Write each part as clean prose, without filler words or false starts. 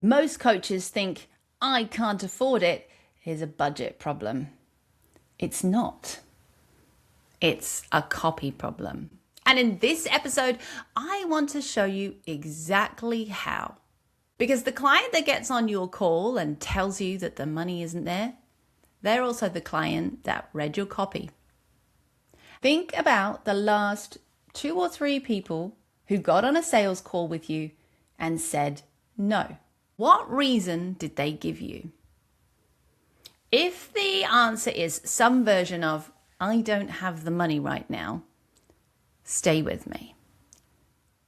Most coaches think, I can't afford it. Here's a budget problem. It's not. It's a copy problem. And in this episode, I want to show you exactly how. Because the client that gets on your call and tells you that the money isn't there, they're also the client that read your copy. Think about the last 2 or 3 people who got on a sales call with you and said no. What reason did they give you? If the answer is some version of, I don't have the money right now, stay with me.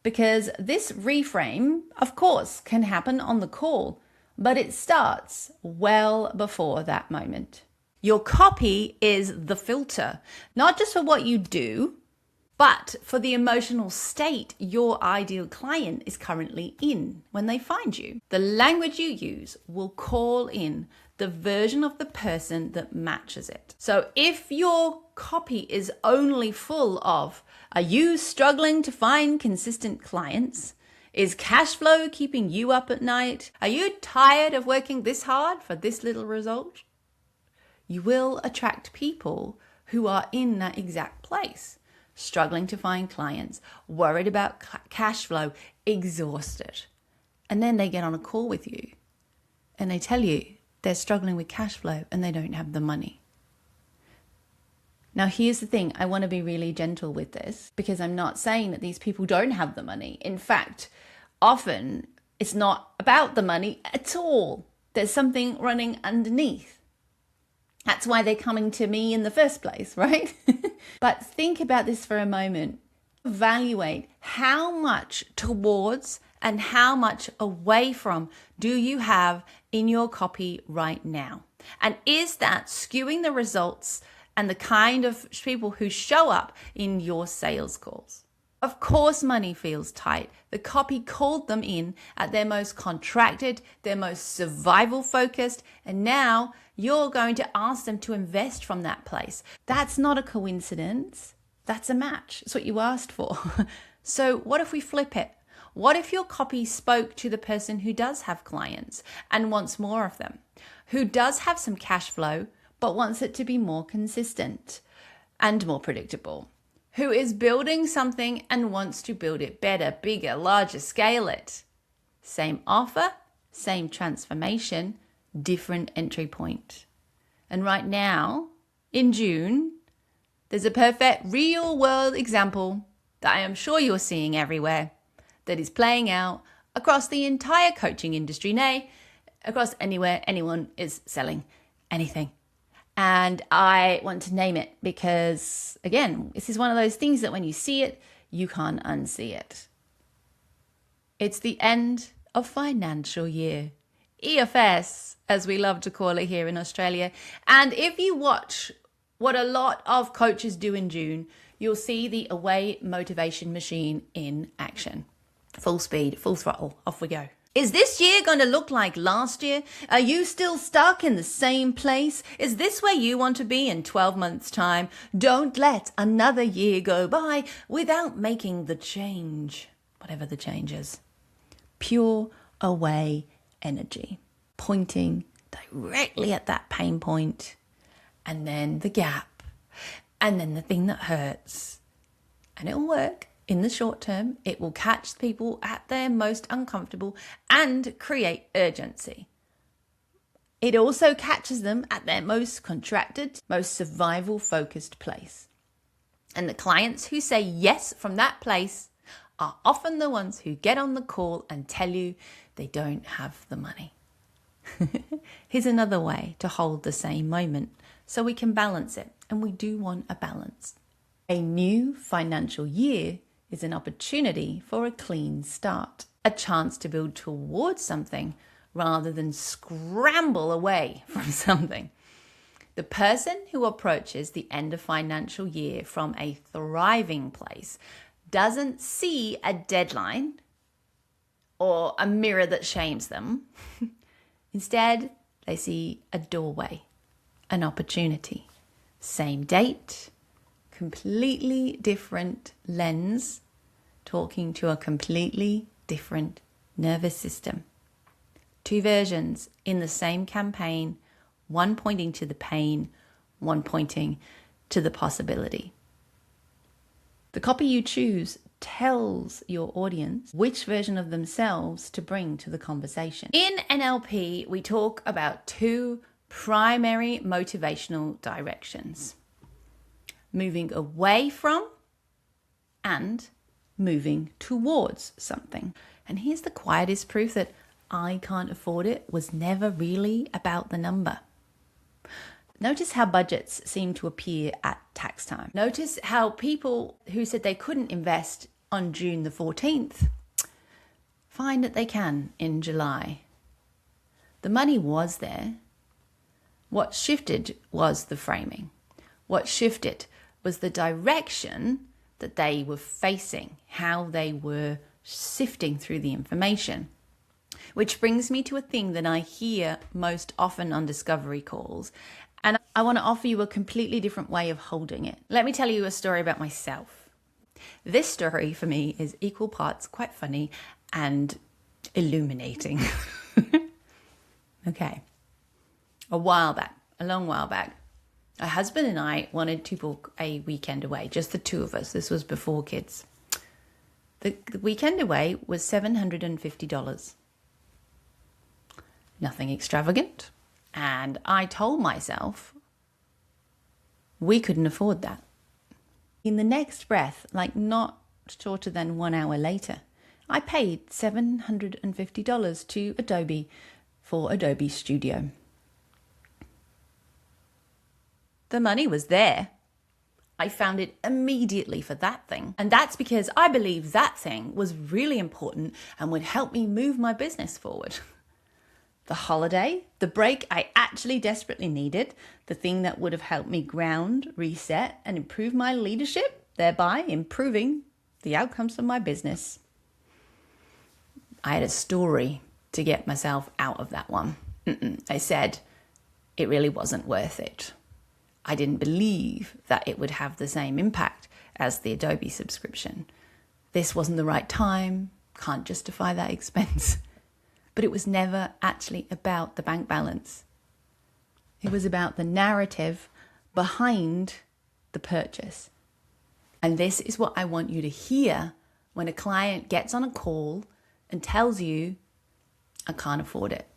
Because this reframe, of course, can happen on the call, but it starts well before that moment. Your copy is the filter, not just for what you do, but for the emotional state your ideal client is currently in when they find you. The language you use will call in the version of the person that matches it. So if your copy is only full of, are you struggling to find consistent clients? Is cash flow keeping you up at night? Are you tired of working this hard for this little result? You will attract people who are in that exact place, struggling to find clients, worried about cash flow, exhausted. And then they get on a call with you and they tell you they're struggling with cash flow and they don't have the money. Now, here's the thing. I want to be really gentle with this because I'm not saying that these people don't have the money. In fact, often it's not about the money at all. There's something running underneath. That's why they're coming to me in the first place, right? But think about this for a moment. Evaluate how much towards and how much away from do you have in your copy right now? And is that skewing the results and the kind of people who show up in your sales calls? Of course, money feels tight. The copy called them in at their most contracted, their most survival focused, and now you're going to ask them to invest from that place. That's not a coincidence. That's a match. It's what you asked for. So what if we flip it? What if your copy spoke to the person who does have clients and wants more of them, who does have some cash flow, but wants it to be more consistent and more predictable, who is building something and wants to build it better, bigger, larger, scale it? Same offer, same transformation, different entry point. And right now, in June, there's a perfect real world example that I am sure you're seeing everywhere that is playing out across the entire coaching industry, nay, across anywhere anyone is selling anything. And I want to name it because, again, this is one of those things that when you see it, you can't unsee it. It's the end of financial year. EFS, as we love to call it here in Australia. And if you watch what a lot of coaches do in June, you'll see the away motivation machine in action. Full speed, full throttle, off we go. Is this year going to look like last year? Are you still stuck in the same place? Is this where you want to be in 12 months' time? Don't let another year go by without making the change, whatever the change is. Pure away energy, pointing directly at that pain point, and then the gap, and then the thing that hurts. And it'll work. In the short term, it will catch people at their most uncomfortable and create urgency. It also catches them at their most contracted, most survival-focused place. And the clients who say yes from that place are often the ones who get on the call and tell you they don't have the money. Here's another way to hold the same moment so we can balance it. And we do want a balance. A new financial year is an opportunity for a clean start, a chance to build towards something rather than scramble away from something. The person who approaches the end of financial year from a thriving place doesn't see a deadline or a mirror that shames them. Instead, they see a doorway, an opportunity. Same date, completely different lens, talking to a completely different nervous system. Two versions in the same campaign, one pointing to the pain, one pointing to the possibility. The copy you choose tells your audience which version of themselves to bring to the conversation. In NLP, we talk about two primary motivational directions: moving away from and moving towards something. And here's the quietest proof that I can't afford it was never really about the number. Notice how budgets seem to appear at tax time. Notice how people who said they couldn't invest on June the 14th find that they can in July. The money was there. What shifted was the framing. What shifted was the direction that they were facing, how they were sifting through the information. Which brings me to a thing that I hear most often on discovery calls, and I want to offer you a completely different way of holding it. Let me tell you a story about myself. This story for me is equal parts quite funny and illuminating. Okay. A long while back, a husband and I wanted to book a weekend away, just the two of us. This was before kids. The weekend away was $750. Nothing extravagant. And I told myself we couldn't afford that. In the next breath, like not shorter than 1 hour later, I paid $750 to Adobe for Adobe Studio. The money was there. I found it immediately for that thing. And that's because I believe that thing was really important and would help me move my business forward. The holiday, the break I actually desperately needed, the thing that would have helped me ground, reset, and improve my leadership, thereby improving the outcomes of my business. I had a story to get myself out of that one. I said it really wasn't worth it. I didn't believe that it would have the same impact as the Adobe subscription. This wasn't the right time, can't justify that expense. But it was never actually about the bank balance. It was about the narrative behind the purchase. And this is what I want you to hear when a client gets on a call and tells you, I can't afford it.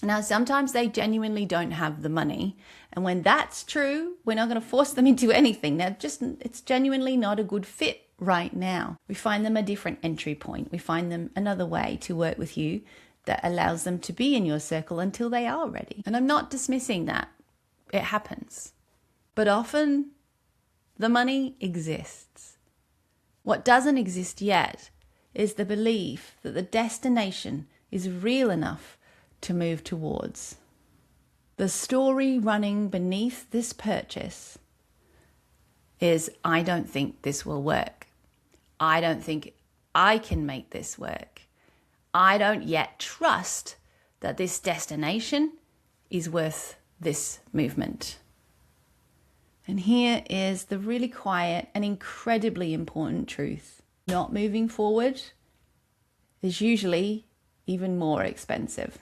Now, sometimes they genuinely don't have the money. And when that's true, we're not going to force them into anything. It's genuinely not a good fit right now. We find them a different entry point. We find them another way to work with you that allows them to be in your circle until they are ready. And I'm not dismissing that. It happens. But often the money exists. What doesn't exist yet is the belief that the destination is real enough to move towards. The story running beneath this purchase is, I don't think this will work. I don't think I can make this work. I don't yet trust that this destination is worth this movement. And here is the really quiet and incredibly important truth. Not moving forward is usually even more expensive.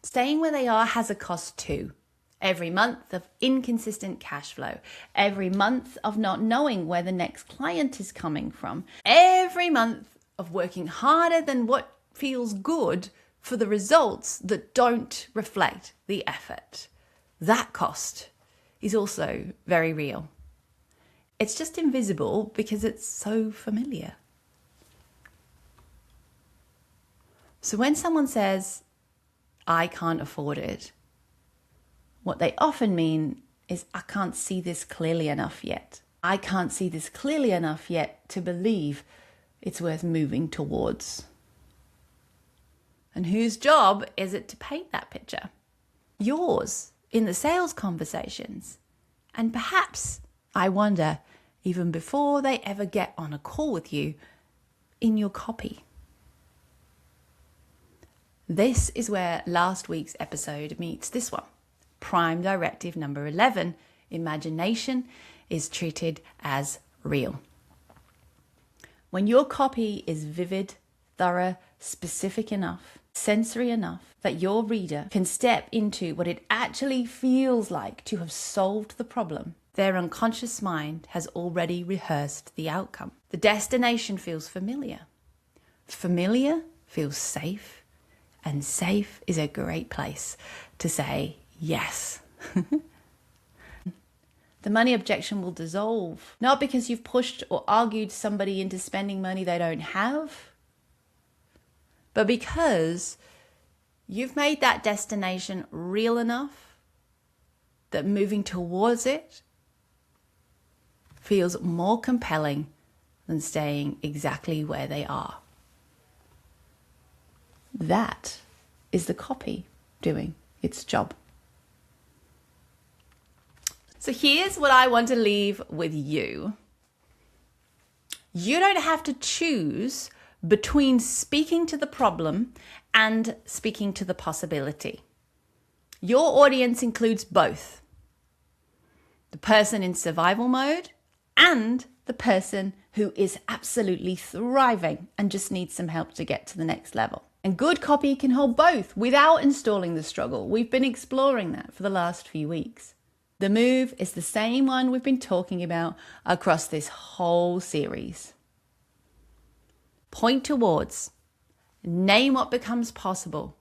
Staying where they are has a cost too. Every month of inconsistent cash flow, every month of not knowing where the next client is coming from, every month of working harder than what feels good for the results that don't reflect the effort. That cost is also very real. It's just invisible because it's so familiar. So when someone says, I can't afford it, what they often mean is, I can't see this clearly enough yet. I can't see this clearly enough yet to believe it's worth moving towards. And whose job is it to paint that picture? Yours, in the sales conversations. And perhaps, I wonder, even before they ever get on a call with you, in your copy. This is where last week's episode meets this one. Prime directive number 11, imagination is treated as real. When your copy is vivid, thorough, specific enough, sensory enough that your reader can step into what it actually feels like to have solved the problem. Their unconscious mind has already rehearsed the outcome. The destination feels familiar. Familiar feels safe, and safe is a great place to say yes. The money objection will dissolve, not because you've pushed or argued somebody into spending money they don't have, but because you've made that destination real enough that moving towards it feels more compelling than staying exactly where they are. That is the copy doing its job. So here's what I want to leave with you. You don't have to choose between speaking to the problem and speaking to the possibility. Your audience includes both. The person in survival mode and the person who is absolutely thriving and just needs some help to get to the next level. And good copy can hold both without installing the struggle. We've been exploring that for the last few weeks. The move is the same one we've been talking about across this whole series. Point towards, name what becomes possible,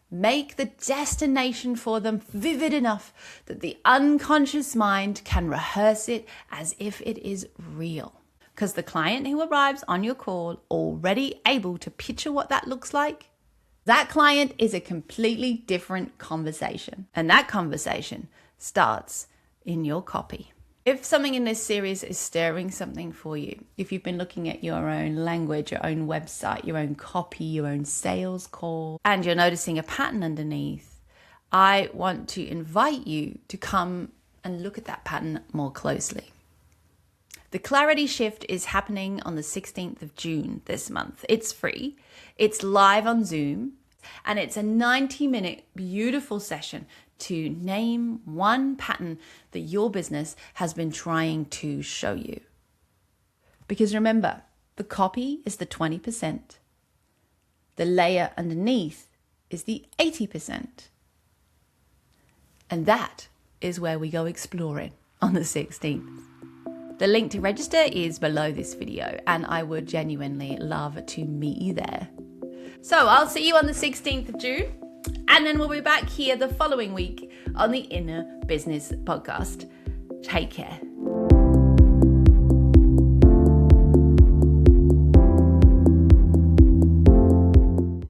make the destination for them vivid enough that the unconscious mind can rehearse it as if it is real. Because the client who arrives on your call already able to picture what that looks like, that client is a completely different conversation. And that conversation starts in your copy. If something in this series is stirring something for you, if you've been looking at your own language, your own website, your own copy, your own sales call, and you're noticing a pattern underneath, I want to invite you to come and look at that pattern more closely. The clarity shift is happening on the 16th of June this month. It's free, it's live on Zoom, and it's a 90-minute beautiful session to name one pattern that your business has been trying to show you. Because remember, the copy is the 20%. The layer underneath is the 80%. And that is where we go exploring on the 16th. The link to register is below this video, and I would genuinely love to meet you there. So I'll see you on the 16th of June. And then we'll be back here the following week on the Inner Business Podcast. Take care.